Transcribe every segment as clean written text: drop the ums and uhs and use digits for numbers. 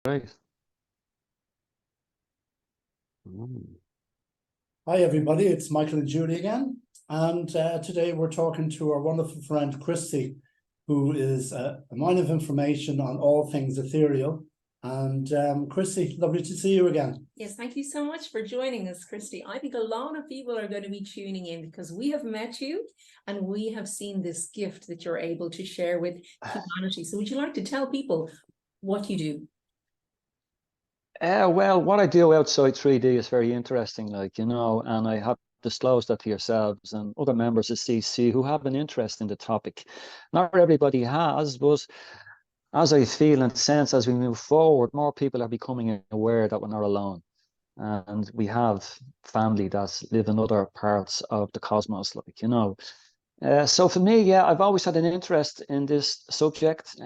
Right. Mm. Hi, everybody. It's Michael and Julie again. And today we're talking to our wonderful friend, Christy, who is a mine of information on all things ethereal. And Christy, lovely to see you again. Yes, thank you so much for joining us, Christy. I think a lot of people are going to be tuning in because we have met you and we have seen this gift that you're able to share with humanity. So would you like to tell people what you do? Well, what I do outside 3D is very interesting, and I have disclosed that to yourselves and other members of CC who have an interest in the topic. Not everybody has, but as I feel and sense as we move forward, more people are becoming aware that we're not alone. And we have family that live in other parts of the cosmos, So for me, yeah, I've always had an interest in this subject.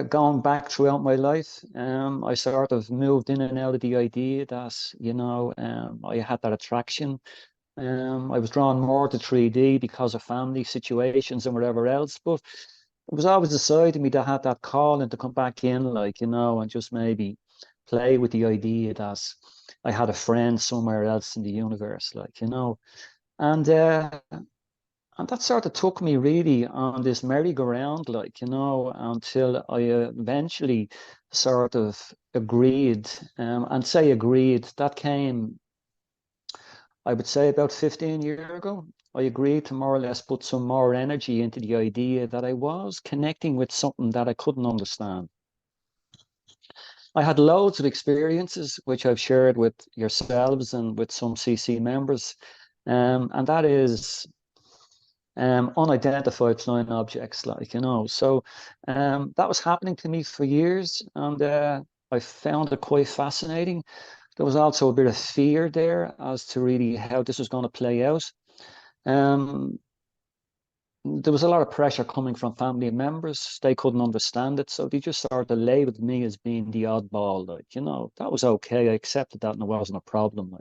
Going back throughout my life, I sort of moved in and out of the idea that, I had that attraction. I was drawn more to 3D because of family situations and whatever else, but it was always decided me to have that calling to come back in, and just maybe play with the idea that I had a friend somewhere else in the universe, and and that sort of took me really on this merry-go-round, until I eventually sort of agreed, and say agreed, that came, I would say, about 15 years ago. I agreed to more or less put some more energy into the idea that I was connecting with something that I couldn't understand. I had loads of experiences, which I've shared with yourselves and with some CC members, and that is unidentified flying objects, So that was happening to me for years, and I found it quite fascinating. There was also a bit of fear there as to really how this was going to play out. Um, there was a lot of pressure coming from family members. They couldn't understand it, so they just sort of labeled me as being the oddball. That was okay. I accepted that, and it wasn't a problem.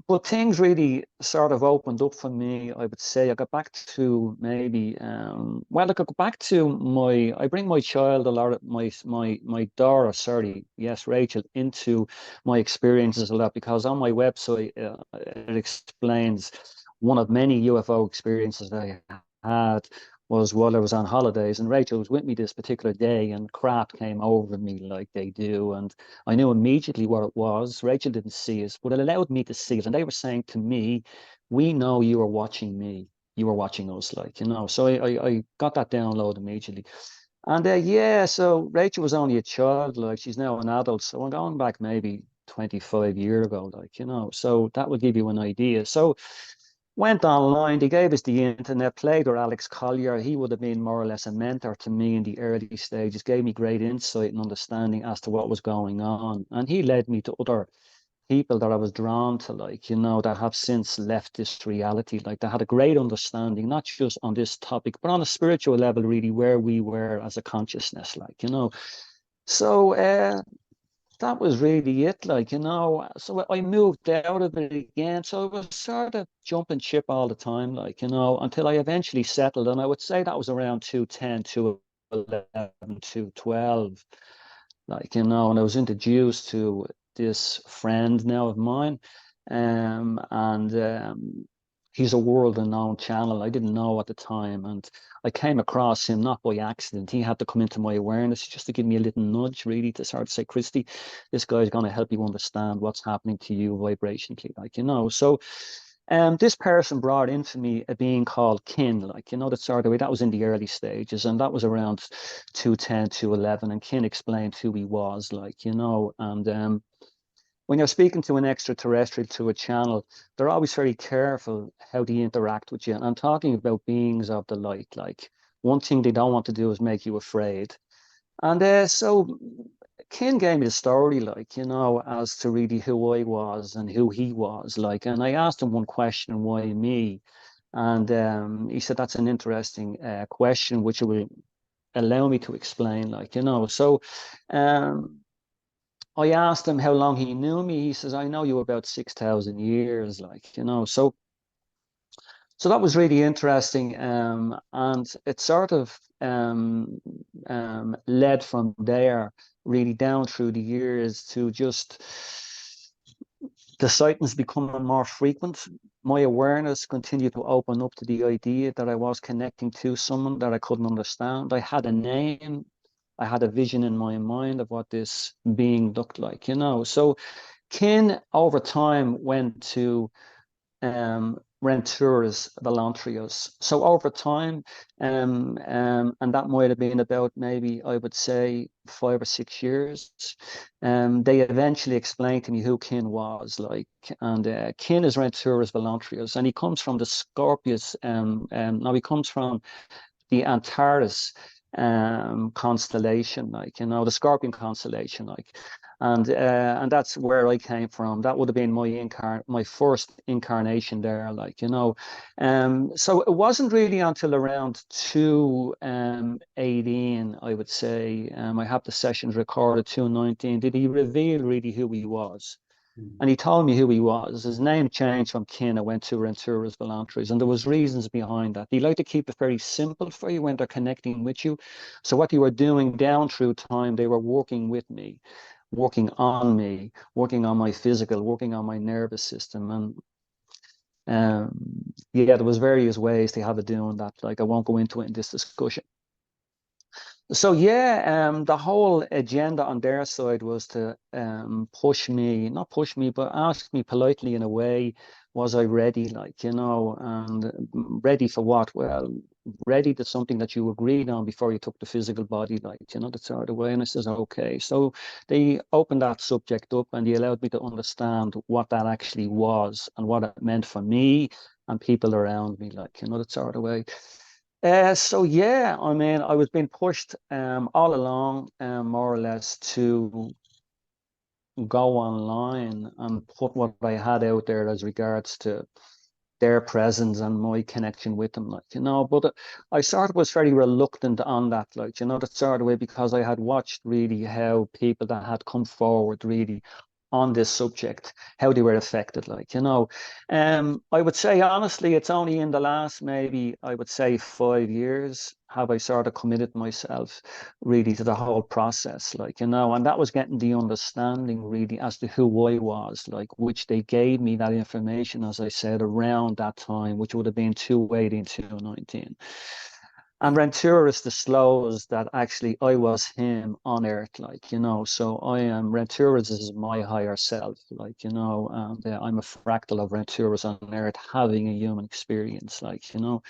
But things really sort of opened up for me. I would say I got back to maybe, I got back to I bring my child a lot of my daughter, sorry, yes, Rachel, into my experiences a lot because on my website it explains one of many UFO experiences that I had was while I was on holidays, and Rachel was with me this particular day, and crap came over me like they do, and I knew immediately what it was. Rachel didn't see it, but it allowed me to see it. And they were saying to me, we know you were watching me. You were watching us, So I got that download immediately. And yeah, so Rachel was only a child, she's now an adult. So I'm going back maybe 25 years ago, So that would give you an idea. So went online, they gave us the internet, played with Alex Collier. He would have been more or less a mentor to me in the early stages, gave me great insight and understanding as to what was going on. And he led me to other people that I was drawn to, that have since left this reality. Like they had a great understanding, not just on this topic, but on a spiritual level, really, where we were as a consciousness, So that was really it, So I moved out of it again. So I was sort of jumping ship all the time, until I eventually settled. And I would say that was around 210, 211, 212, and I was introduced to this friend now of mine. And he's a world-renowned channel. I didn't know at the time, and I came across him not by accident. He had to come into my awareness just to give me a little nudge, really, to sort of say, Christy, this guy's going to help you understand what's happening to you vibrationally, So this person brought in for me a being called Kin, that sort of way. That was in the early stages, and that was around 210, 211, and Kin explained who he was, and when you're speaking to an extraterrestrial, to a channel, they're always very careful how they interact with you. And I'm talking about beings of the light. Like one thing they don't want to do is make you afraid. And so Ken gave me the story, as to really who I was and who he was, And I asked him one question, why me? And he said, that's an interesting question, which will allow me to explain, So um, I asked him how long he knew me. He says, I know you about 6,000 years, So So that was really interesting, and it sort of led from there really down through the years to just the sightings becoming more frequent. My awareness continued to open up to the idea that I was connecting to someone that I couldn't understand. I had a name, I had a vision in my mind of what this being looked like, you know. So kin over time went to Renturus Vella Antorus. So over time, and that might have been about maybe, I would say, 5 or 6 years. They eventually explained to me who kin was like, and kin is Renturus Vella Antorus, and he comes from the Scorpius. Now he comes from the Antares constellation, like, you know, the Scorpion constellation, like, and that's where I came from. That would have been my first incarnation there, like, you know. So it wasn't really until around 2018, I would say, I have the sessions recorded 2019, did he reveal really who he was. And he told me who he was. His name changed from kin. I went to Renturus Vella Antorus, and there was reasons behind that. He liked to keep it very simple for you when they're connecting with you. So what they were doing down through time, they were working with me, working on me, working on my physical, working on my nervous system. And yeah, there was various ways they have of doing that. Like, I won't go into it in this discussion. So yeah, the whole agenda on their side was to not push me, but ask me politely in a way, was I ready, like, you know, and ready for what? Well, ready to something that you agreed on before you took the physical body, like, you know, that sort of way. And I says, okay. So they opened that subject up and they allowed me to understand what that actually was and what it meant for me and people around me, like, you know, that sort of way. So yeah, I mean, I was being pushed all along, more or less, to go online and put what I had out there as regards to their presence and my connection with them, like, you know. But I sort of was very reluctant on that, like, you know, that sort of way, because I had watched really how people that had come forward really on this subject, how they were affected, like, you know. I would say honestly, it's only in the last, maybe I would say 5 years, have I sort of committed myself really to the whole process, like, you know. And that was getting the understanding really as to who I was, like, which they gave me that information, as I said, around that time, which would have been 2018, 2019. And Renturus disclosed that actually I was him on earth, like, you know. So I am, Renturus is my higher self, like, you know, and I'm a fractal of Renturus on earth having a human experience, like, you know.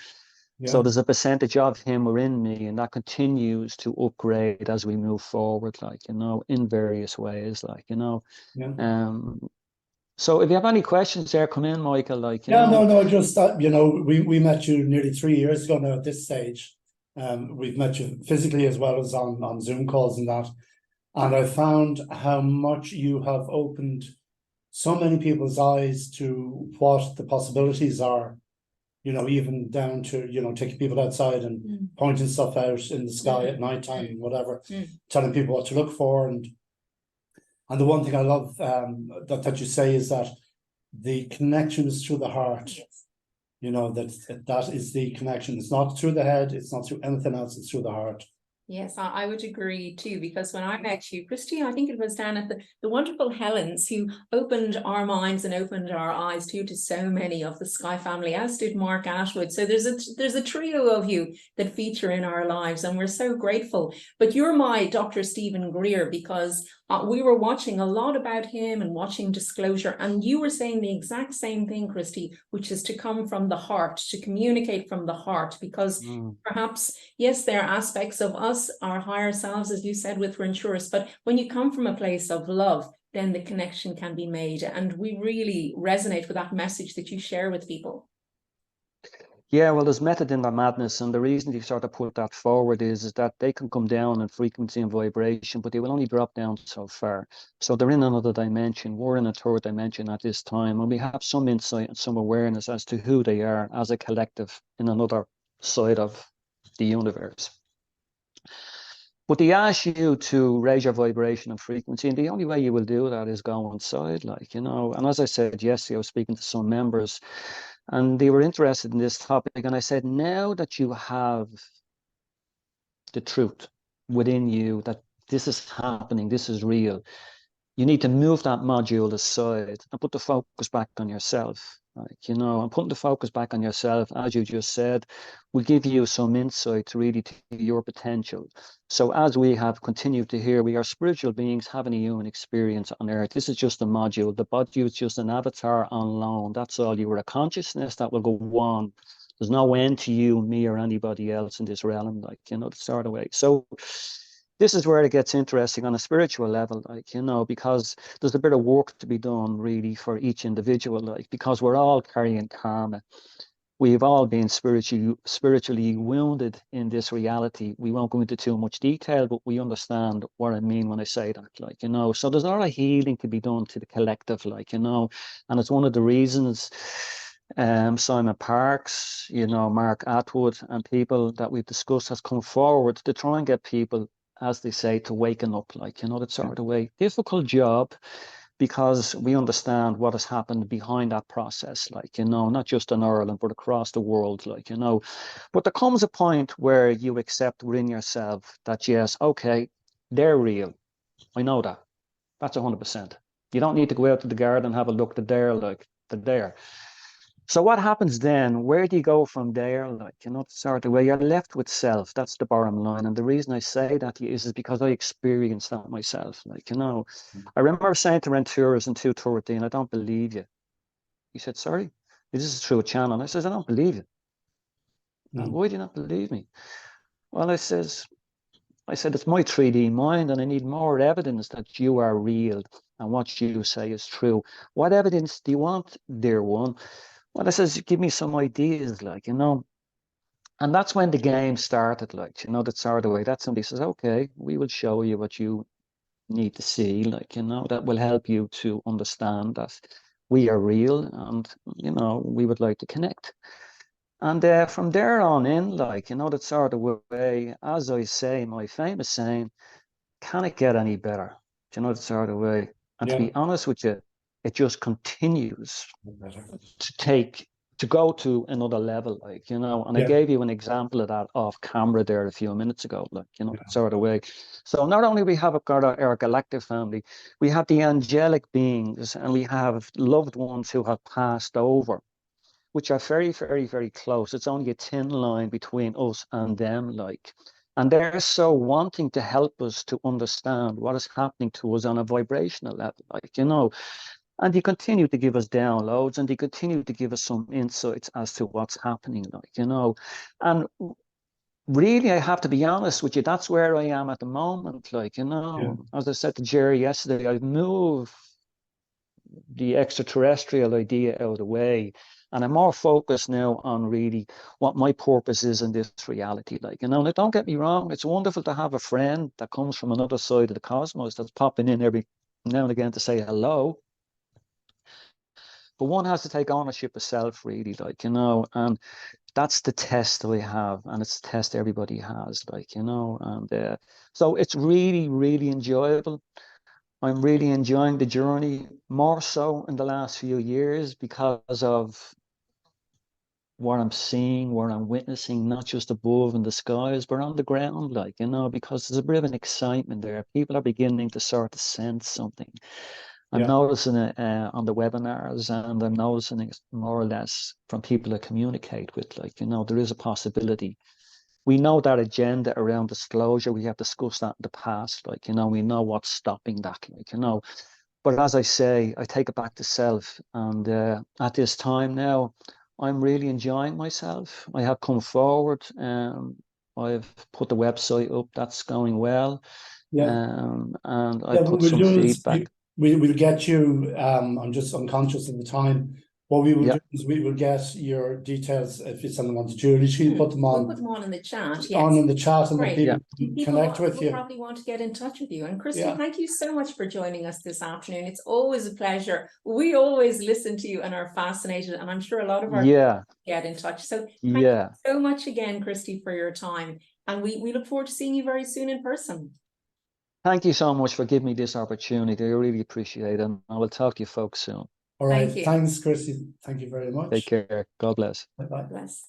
So Yeah, there's a percentage of him within me, and that continues to upgrade as we move forward, like, you know, in various ways, like, you know. yeah. So if you have any questions there, come in, Michael, like, you Yeah, know. no, just that, you know, we met you nearly 3 years ago now at this stage. We've met you physically as well as on Zoom calls and that. And I found how much you have opened so many people's eyes to what the possibilities are, you know, even down to, you know, taking people outside and pointing stuff out in the sky at nighttime and whatever, telling people what to look for. And the one thing I love that you say is that the connection is through the heart. Yes. You know, that is the connection. It's not through the head, it's not through anything else, it's through the heart. Yes, I would agree too, because when I met you, Christy, I think it was down at the wonderful Helen's, who opened our minds and opened our eyes too to so many of the Sky family, as did Mark Ashwood. So there's a trio of you that feature in our lives, and we're so grateful. But you're my Dr. Stephen Greer, because we were watching a lot about him and watching Disclosure, and you were saying the exact same thing, Christy, which is to come from the heart, to communicate from the heart, because perhaps, yes, there are aspects of us, our higher selves, as you said, with Renturus, but when you come from a place of love, then the connection can be made. And we really resonate with that message that you share with people. Yeah, well, there's method in the madness, and the reason they sort of put that forward is that they can come down in frequency and vibration, but they will only drop down so far. So they're in another dimension. We're in a third dimension at this time, and we have some insight and some awareness as to who they are as a collective in another side of the universe. But they ask you to raise your vibration and frequency, and the only way you will do that is go inside, like, you know. And as I said yesterday, I was speaking to some members, And they were interested in this topic. And I said, now that you have the truth within you, that this is happening, this is real, you need to move that module aside and put the focus back on yourself. Like, you know, and putting the focus back on yourself, as you just said, will give you some insight really to your potential. So as we have continued to hear, we are spiritual beings having a human experience on earth. This is just a module. The body is just an avatar on loan. That's all. You are a consciousness that will go on. There's no end to you, me, or anybody else in this realm, like, you know, the sort of way. So this is where it gets interesting on a spiritual level, like, you know, because there's a bit of work to be done really for each individual, like, because we're all carrying karma. We've all been spiritually wounded in this reality. We won't go into too much detail, but we understand what I mean when I say that, like, you know. So there's a lot of healing to be done to the collective, like, you know, and it's one of the reasons Simon Parks, you know, Mark Atwood, and people that we've discussed has come forward to try and get people, as they say, to waken up, like, you know, that sort of way. Difficult job, because we understand what has happened behind that process, like, you know, not just in Ireland, but across the world, like, you know. But there comes a point where you accept within yourself that, yes, okay, they're real. I know that. That's 100%. You don't need to go out to the garden and have a look. They're like, they're there. So what happens then? Where do you go from there? Like, you know, sort of where you're left with self. That's the bottom line. And the reason I say that is because I experienced that myself. Like, you know, I remember saying to Renturus in 2013, I don't believe you. He said, sorry, this is through a channel. And I says, I don't believe you. And why do you not believe me? Well, I said, it's my 3D mind and I need more evidence that you are real and what you say is true. What evidence do you want, dear one? Well, I says, give me some ideas, like, you know. And that's when the game started, like, you know, that sort of way. That somebody says, okay, we will show you what you need to see, like, you know, that will help you to understand that we are real and, you know, we would like to connect. And from there on in, like, you know, that sort of way, as I say, my famous saying, can it get any better? Do you know, that sort of way? And to be honest with you, it just continues to go to another level, like, you know. And I gave you an example of that off camera there a few minutes ago, like, you know, sort of way. So not only we have got our galactic family, we have the angelic beings, and we have loved ones who have passed over, which are very, very, very close. It's only a thin line between us and them, like. And they're so wanting to help us to understand what is happening to us on a vibrational level, like, you know. And they continue to give us downloads, and they continue to give us some insights as to what's happening, like, you know. And really, I have to be honest with you, that's where I am at the moment, like, you know. As I said to Jerry yesterday, I've moved the extraterrestrial idea out of the way, and I'm more focused now on really what my purpose is in this reality, like, you know. Now, don't get me wrong, it's wonderful to have a friend that comes from another side of the cosmos that's popping in every now and again to say hello. But one has to take ownership of self, really, like, you know, and that's the test we have, and it's the test everybody has, like, you know. And so it's really, really enjoyable. I'm really enjoying the journey, more so in the last few years, because of what I'm seeing, what I'm witnessing, not just above in the skies, but on the ground, like, you know, because there's a bit of an excitement there. People are beginning to sort of sense something. I'm noticing it on the webinars, and I'm noticing it more or less from people I communicate with, like, you know, there is a possibility. We know that agenda around disclosure, we have discussed that in the past, like, you know, we know what's stopping that, like, you know. But as I say, I take it back to self. And at this time now, I'm really enjoying myself. I have come forward. I've put the website up. That's going well. And I put some feedback. We'll get you, I'm just unconscious of the time. What we will do is we will get your details if you send them on to Julie. She'll put them on. We'll put them on in the chat. Yes. On in the chat, and Great. then people connect with you. Probably want to get in touch with you. And Christy, thank you so much for joining us this afternoon. It's always a pleasure. We always listen to you and are fascinated, and I'm sure a lot of our people get in touch. So thank you so much again, Christy, for your time. And we look forward to seeing you very soon in person. Thank you so much for giving me this opportunity. I really appreciate it. And I will talk to you folks soon. All right. Thank you. Thanks, Christy. Thank you very much. Take care. God bless. Bye-bye. Bless.